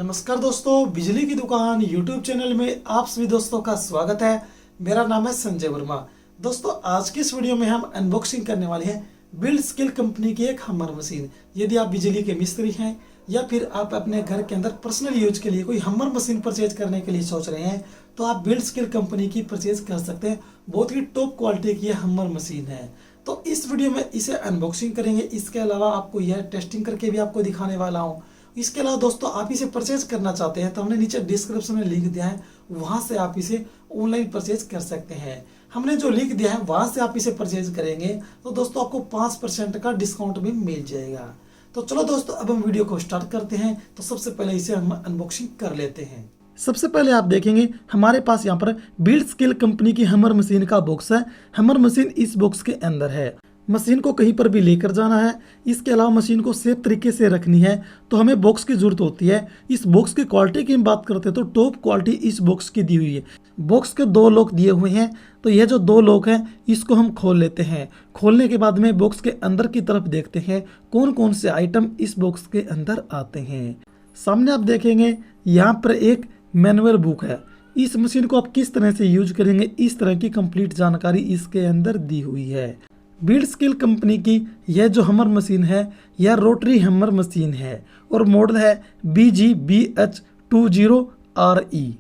नमस्कार दोस्तों, बिजली की दुकान YouTube चैनल में आप सभी दोस्तों का स्वागत है। मेरा नाम है संजय वर्मा। दोस्तों, आज की इस वीडियो में हम अनबॉक्सिंग करने वाले हैं बिल्ड स्किल कंपनी की एक हमर मशीन। यदि आप बिजली के मिस्त्री हैं या फिर आप अपने घर के अंदर पर्सनल यूज के लिए कोई हमर मशीन परचेज करने के लिए सोच रहे हैं तो आप बिल्ड स्किल कंपनी की परचेज कर सकते हैं। बहुत ही टॉप क्वालिटी की हमर मशीन है। तो इस वीडियो में इसे अनबॉक्सिंग करेंगे। इसके अलावा आपको यह टेस्टिंग करके भी आपको दिखाने वाला हूँ। इसके अलावा दोस्तों, आप इसे परचेज करना चाहते हैं तो हमने नीचे डिस्क्रिप्शन में लिंक दिया है, वहां से आप इसे ऑनलाइन परचेज कर सकते हैं। हमने जो लिंक दिया है वहां से आप इसे परचेज करेंगे तो दोस्तों आपको 5% का डिस्काउंट भी मिल जाएगा। तो चलो दोस्तों, अब हम वीडियो को स्टार्ट करते हैं। तो सबसे पहले इसे हम अनबॉक्सिंग कर लेते हैं। सबसे पहले आप देखेंगे हमारे पास यहाँ पर बिल्ड स्किल कंपनी की हमर मशीन का बॉक्स है। हमर मशीन इस बॉक्स के अंदर है। मशीन को कहीं पर भी लेकर जाना है, इसके अलावा मशीन को सेफ तरीके से रखनी है तो हमें बॉक्स की जरूरत होती है। इस बॉक्स की क्वालिटी की हम बात करते हैं तो टॉप क्वालिटी इस बॉक्स की दी हुई है। बॉक्स के 2 लॉक दिए हुए हैं, तो यह जो 2 लॉक हैं इसको हम खोल लेते हैं। खोलने के बाद में बॉक्स के अंदर की तरफ देखते हैं कौन कौन से आइटम इस बॉक्स के अंदर आते हैं। सामने आप देखेंगे यहाँ पर एक मैनुअल बुक है। इस मशीन को आप किस तरह से यूज करेंगे इस तरह की कंप्लीट जानकारी इसके अंदर दी हुई है। बिल्ड स्किल कंपनी की यह जो हमर मशीन है यह रोटरी हमर मशीन है और मॉडल है BGBH20RE।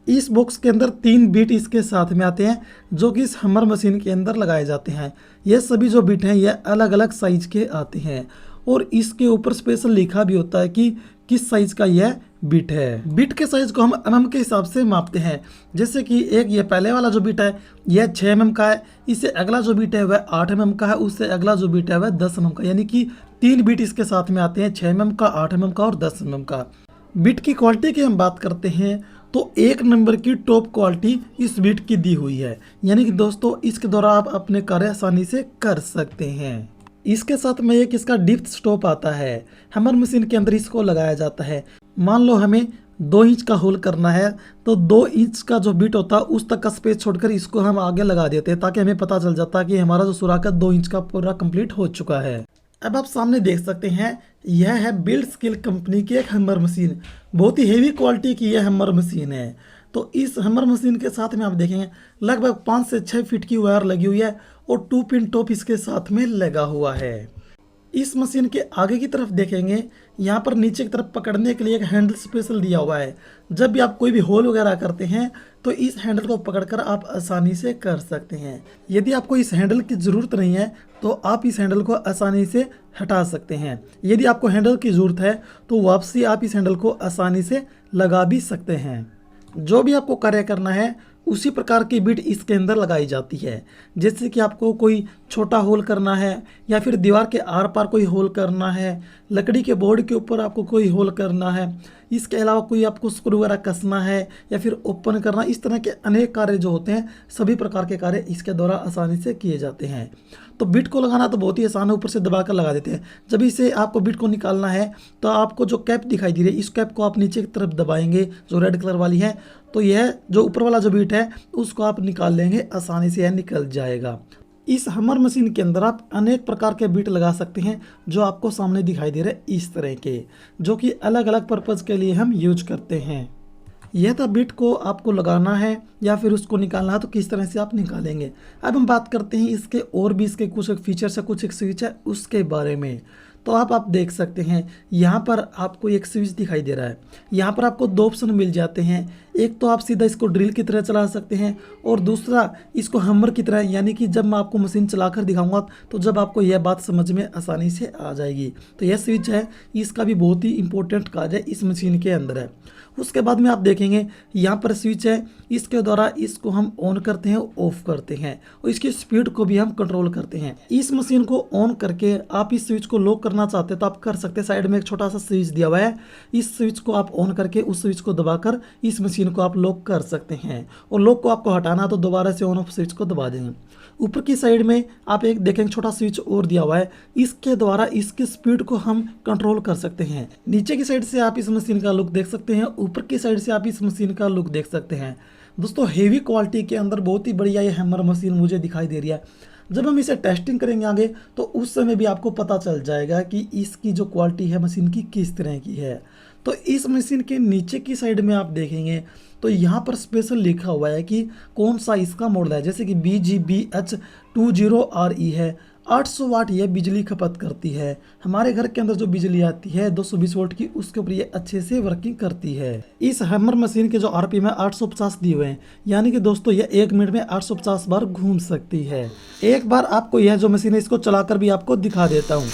इस बॉक्स के अंदर 3 बीट इसके साथ में आते हैं जो कि इस हमर मशीन के अंदर लगाए जाते हैं। यह सभी जो बीट हैं यह अलग अलग साइज के आते हैं और इसके ऊपर स्पेशल लिखा भी होता है कि किस साइज का यह बिट है। बिट के साइज को हम mm के हिसाब से मापते हैं। जैसे कि एक ये पहले वाला जो बिट है यह 6 mm का है, इससे अगला जो बिट है वह 8 mm का है, उससे अगला जो बिट है वह 10 mm का, यानी कि 3 बिट इसके साथ में आते हैं, 6 mm का, 8 mm का और 10 mm का। बिट की क्वालिटी की हम बात करते हैं तो 1 नंबर की टॉप क्वालिटी इस बिट की दी हुई है, यानी कि दोस्तों इसके द्वारा आप अपने कार्य आसानी से कर सकते हैं। इसके साथ में एक इसका डिप्थ स्टॉप आता है। हमर मशीन के अंदर इसको लगाया जाता है। मान लो हमें 2 इंच का होल करना है तो 2 इंच का जो बिट होता है उस तक का स्पेस छोड़कर इसको हम आगे लगा देते हैं ताकि हमें पता चल जाता है कि हमारा जो सुराख है 2 इंच का पूरा कंप्लीट हो चुका है। अब आप सामने देख सकते हैं यह है बिल्ड स्किल कंपनी की एक हमर मशीन। बहुत ही हेवी क्वालिटी की यह हमर मशीन है। तो इस हमर मशीन के साथ में आप देखेंगे लगभग 5 से 6 फीट की वायर लगी हुई है और 2 पिन टॉप इसके साथ में लगा हुआ है। इस मशीन के आगे की तरफ देखेंगे यहाँ पर नीचे की तरफ पकड़ने के लिए एक हैंडल स्पेशल दिया हुआ है। जब भी आप कोई भी होल वगैरह करते हैं तो इस हैंडल को पकड़कर आप आसानी से कर सकते हैं। यदि आपको इस हैंडल की ज़रूरत नहीं है तो आप इस हैंडल को आसानी से हटा सकते हैं। यदि आपको हैंडल की ज़रूरत है तो वापसी आप इस हैंडल को आसानी से लगा भी सकते हैं। जो भी आपको कार्य करना है उसी प्रकार की बिट इसके अंदर लगाई जाती है। जैसे कि आपको कोई छोटा होल करना है या फिर दीवार के आर पार कोई होल करना है, लकड़ी के बोर्ड के ऊपर आपको कोई होल करना है, इसके अलावा कोई आपको स्क्रू वगैरह कसना है या फिर ओपन करना, इस तरह के अनेक कार्य जो होते हैं सभी प्रकार के कार्य इसके द्वारा आसानी से किए जाते हैं। तो बिट को लगाना तो बहुत ही आसान है, ऊपर से दबा कर लगा देते हैं। जब इसे आपको बिट को निकालना है तो आपको जो कैप दिखाई दे रही है इस कैप को आप नीचे की तरफ दबाएंगे जो रेड कलर वाली है, तो यह जो ऊपर वाला जो बिट है उसको आप निकाल लेंगे, आसानी से यह निकल जाएगा। इस हमर मशीन के अंदर आप अनेक प्रकार के बिट लगा सकते हैं जो आपको सामने दिखाई दे रहे हैं इस तरह के, जो कि अलग अलग पर्पज़ के लिए हम यूज करते हैं। यह था बिट को आपको लगाना है या फिर उसको निकालना है तो किस तरह से आप निकालेंगे। अब हम बात करते हैं इसके और भी इसके कुछ फीचर्स है, कुछ एक स्विच है उसके बारे में। तो आप देख सकते हैं यहाँ पर आपको एक स्विच दिखाई दे रहा है। यहाँ पर आपको 2 ऑप्शन मिल जाते हैं। एक तो आप सीधा इसको ड्रिल की तरह चला सकते हैं और दूसरा इसको हमर की तरह, यानी कि जब मैं आपको मशीन चलाकर दिखाऊंगा तो जब आपको यह बात समझ में आसानी से आ जाएगी। तो यह स्विच है, इसका भी बहुत ही इंपॉर्टेंट कार्य इस मशीन के अंदर है। उसके बाद में आप देखेंगे यहाँ पर स्विच है, इसके द्वारा इसको हम ऑन करते हैं, ऑफ करते हैं और इसकी स्पीड को भी हम कंट्रोल करते हैं। इस मशीन को ऑन करके आप इस स्विच को लॉक करना चाहते हैं तो आप कर सकते हैं। साइड में एक छोटा सा स्विच दिया हुआ है, इस स्विच को आप ऑन करके उस स्विच को दबाकर इस मशीन को आप लॉक कर सकते हैं और लॉक को आपको हटाना तो दोबारा से ऑन ऑफ स्विच को दबा देंगे। ऊपर की साइड में आप एक देखेंगे छोटा स्विच और दिया हुआ है, इसके द्वारा इसकी स्पीड को हम कंट्रोल कर सकते हैं। नीचे की साइड से आप इस मशीन का लुक देख सकते हैं, ऊपर की साइड से आप इस मशीन का लुक देख सकते हैं। दोस्तों, हेवी क्वालिटी के अंदर बहुत ही बढ़िया ये हैमर मशीन मुझे दिखाई दे रही है। जब हम इसे टेस्टिंग करेंगे आगे तो उस समय भी आपको पता चल जाएगा कि इसकी जो क्वालिटी है मशीन की किस तरह की है। तो इस मशीन के नीचे की साइड में आप देखेंगे तो यहाँ पर स्पेशल लिखा हुआ है कि कौन सा इसका मॉडल है, जैसे कि BGBH20RE है। 800 वाट यह बिजली खपत करती है। हमारे घर के अंदर जो बिजली आती है 220 वोल्ट की, उसके ऊपर ये अच्छे से वर्किंग करती है। इस हैमर मशीन के जो आरपीएम है 850 दिए हुए हैं, यानी कि दोस्तों यह 1 मिनट में 850 बार घूम सकती है। एक बार आपको यह जो मशीन है इसको चलाकर भी आपको दिखा देता हूँ।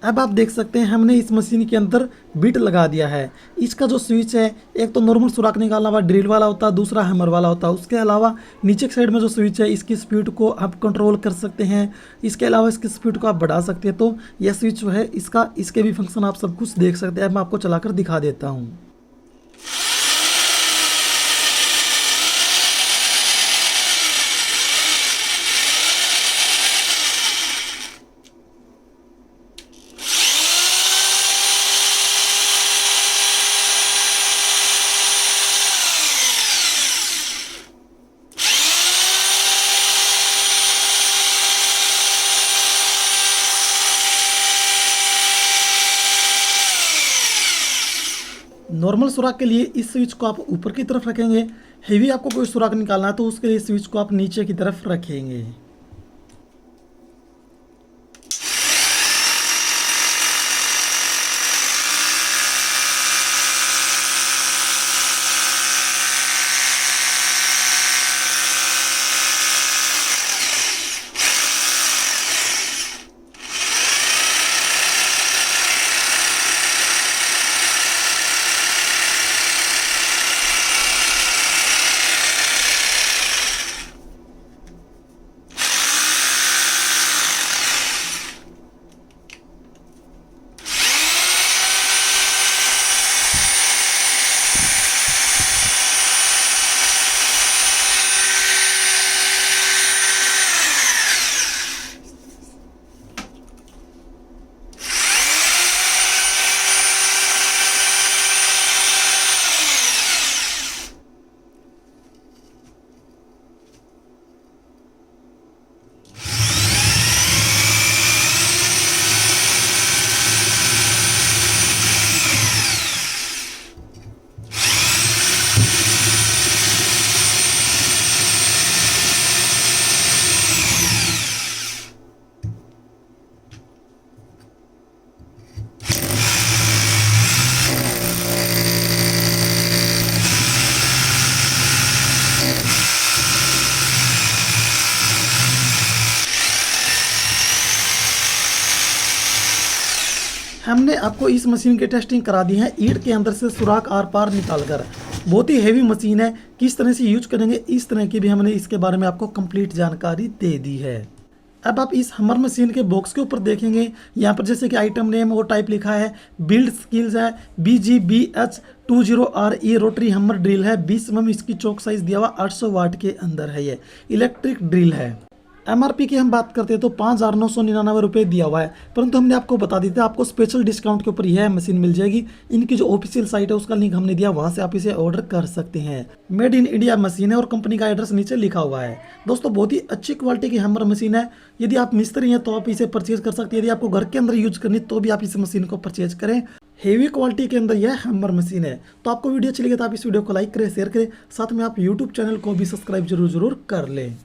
अब आप देख सकते हैं हमने इस मशीन के अंदर बिट लगा दिया है। इसका जो स्विच है, एक तो नॉर्मल सुराख निकालने वाला ड्रिल वाला होता है, दूसरा हैमर वाला होता है। उसके अलावा नीचे के साइड में जो स्विच है इसकी स्पीड को आप कंट्रोल कर सकते हैं। इसके अलावा इसकी स्पीड को आप बढ़ा सकते हैं। तो यह स्विच जो है इसके भी फंक्शन आप सब कुछ देख सकते हैं। मैं आपको चलाकर दिखा देता हूँ। नॉर्मल सुराख के लिए इस स्विच को आप ऊपर की तरफ रखेंगे। हेवी आपको कोई सुराख निकालना है तो उसके लिए स्विच को आप नीचे की तरफ रखेंगे। हमने आपको इस मशीन की टेस्टिंग करा दी है ईंट के अंदर से सुराख आर पार निकालकर। बहुत ही हैवी मशीन है, किस तरह से यूज करेंगे इस तरह की भी हमने इसके बारे में आपको कंप्लीट जानकारी दे दी है। अब आप इस हमर मशीन के बॉक्स के ऊपर देखेंगे, यहाँ पर जैसे कि आइटम नेम और टाइप लिखा है, बिल्ड स्किल्स है, BGBH20RE रोटरी हमर ड्रिल है। 20 mm इसकी चौक साइज दिया हुआ 800 वाट के अंदर है। ये इलेक्ट्रिक ड्रिल है। MRP की हम बात करते हैं तो 5,999 रुपये दिया हुआ है, परंतु हमने आपको बता दी थी आपको स्पेशल डिस्काउंट के ऊपर यह मशीन मिल जाएगी। इनकी जो ऑफिशियल साइट है उसका लिंक हमने दिया, वहां से आप इसे ऑर्डर कर सकते हैं। मेड इन इंडिया मशीन है और कंपनी का एड्रेस नीचे लिखा हुआ है। दोस्तों बहुत ही अच्छी क्वालिटी की हैमर मशीन है। यदि आप मिस्त्री हैं तो आप इसे परचेज कर सकते हैं। यदि आपको घर के अंदर यूज करनी तो भी आप इस मशीन को परचेज करें। हेवी क्वालिटी के अंदर यह हैमर मशीन है। तो आपको वीडियो अच्छी लगी तो आप इस वीडियो को लाइक करें, शेयर करें, साथ में आप यूट्यूब चैनल को भी सब्सक्राइब जरूर कर लें।